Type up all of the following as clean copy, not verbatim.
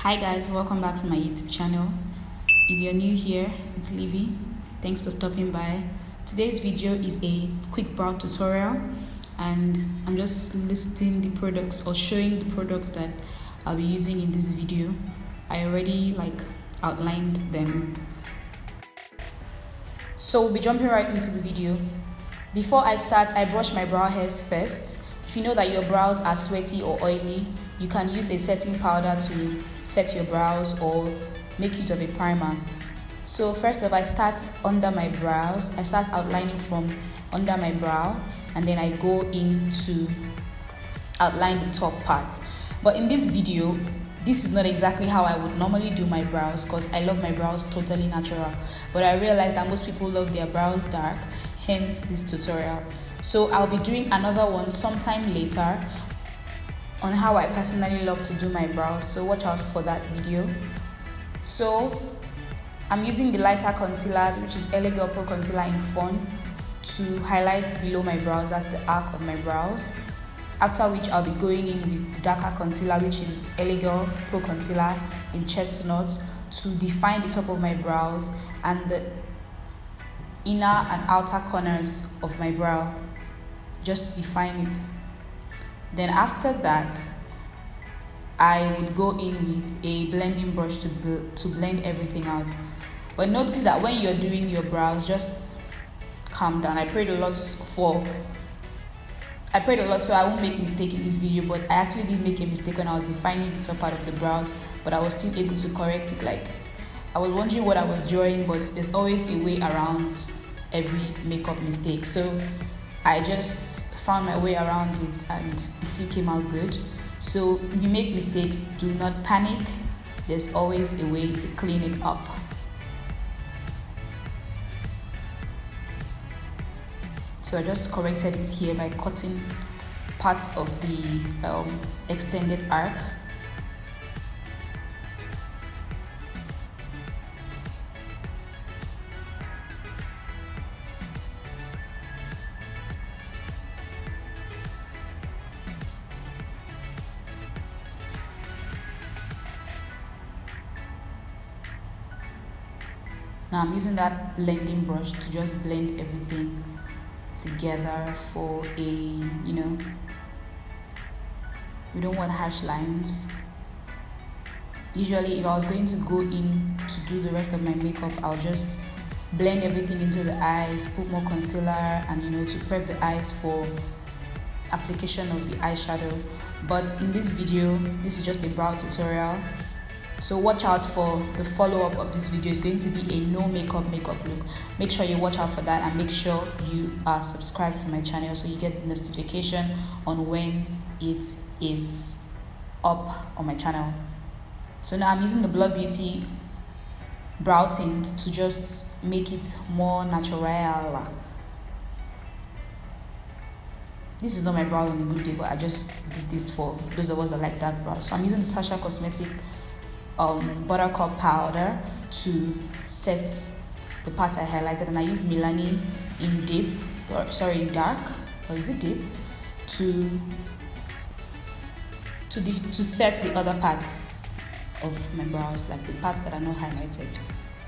Hi guys, welcome back to my YouTube channel. If you're new here, it's Livy. Thanks for stopping by. Today's video is a quick brow tutorial and I'm just listing the products or showing the products that I'll be using in this video. I already outlined them. So we'll be jumping right into the video. Before I start, I brush my brow hairs first. If you know that your brows are sweaty or oily, you can use a setting powder to set your brows or make use of a primer. So first off, I start under my brows. I start outlining from under my brow and then I go in to outline the top part. But in this video, this is not exactly how I would normally do my brows because I love my brows totally natural. But I realize that most people love their brows dark, hence this tutorial. So I'll be doing another one sometime later on how I personally love to do my brows, so watch out for that video. So I'm using the lighter concealer, which is LA Girl Pro Concealer in Fawn, to highlight below my brows. That's the arc of my brows. After which I'll be going in with the darker concealer, which is LA Girl Pro Concealer in Chestnut, to define the top of my brows and the inner and outer corners of my brow, just to define it. Then after that, I would go in with a blending brush to blend everything out. But notice that when you're doing your brows, just calm down. I prayed a lot so I won't make mistake in this video, but I actually did make a mistake when I was defining the top part of the brows, but I was still able to correct it. I was wondering what I was drawing, but there's always a way around every makeup mistake. So I just found my way around it and it still came out good. So if you make mistakes, do not panic. There's always a way to clean it up. So I just corrected it here by cutting parts of the extended arc. Now I'm using that blending brush to just blend everything together for we don't want harsh lines. Usually if I was going to go in to do the rest of my makeup, I'll just blend everything into the eyes, put more concealer and to prep the eyes for application of the eyeshadow. But in this video, this is just a brow tutorial. So watch out for the follow-up of this video. It's going to be a no makeup look. Make sure you watch out for that and make sure you are subscribed to my channel so you get the notification on when it is up on my channel. So now I'm using the Blur Beauty brow tint to just make it more natural. This is not my brow on a good day, but I just did this for those of us that like dark brows. So I'm using the Sasha Cosmetic buttercup powder to set the part I highlighted, and I used Milani in dark, or is it deep, to set the other parts of my brows, like the parts that are not highlighted,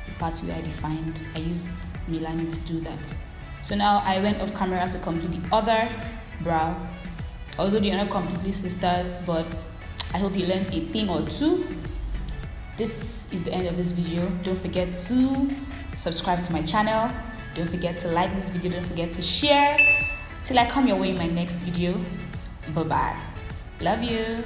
the parts where I defined. I used Milani to do that. So now I went off camera to complete the other brow, although they are not completely sisters, but I hope you learned a thing or two. This is the end of this video. Don't forget to subscribe to my channel. Don't forget to like this video. Don't forget to share. Till I come your way in my next video. Bye bye. Love you.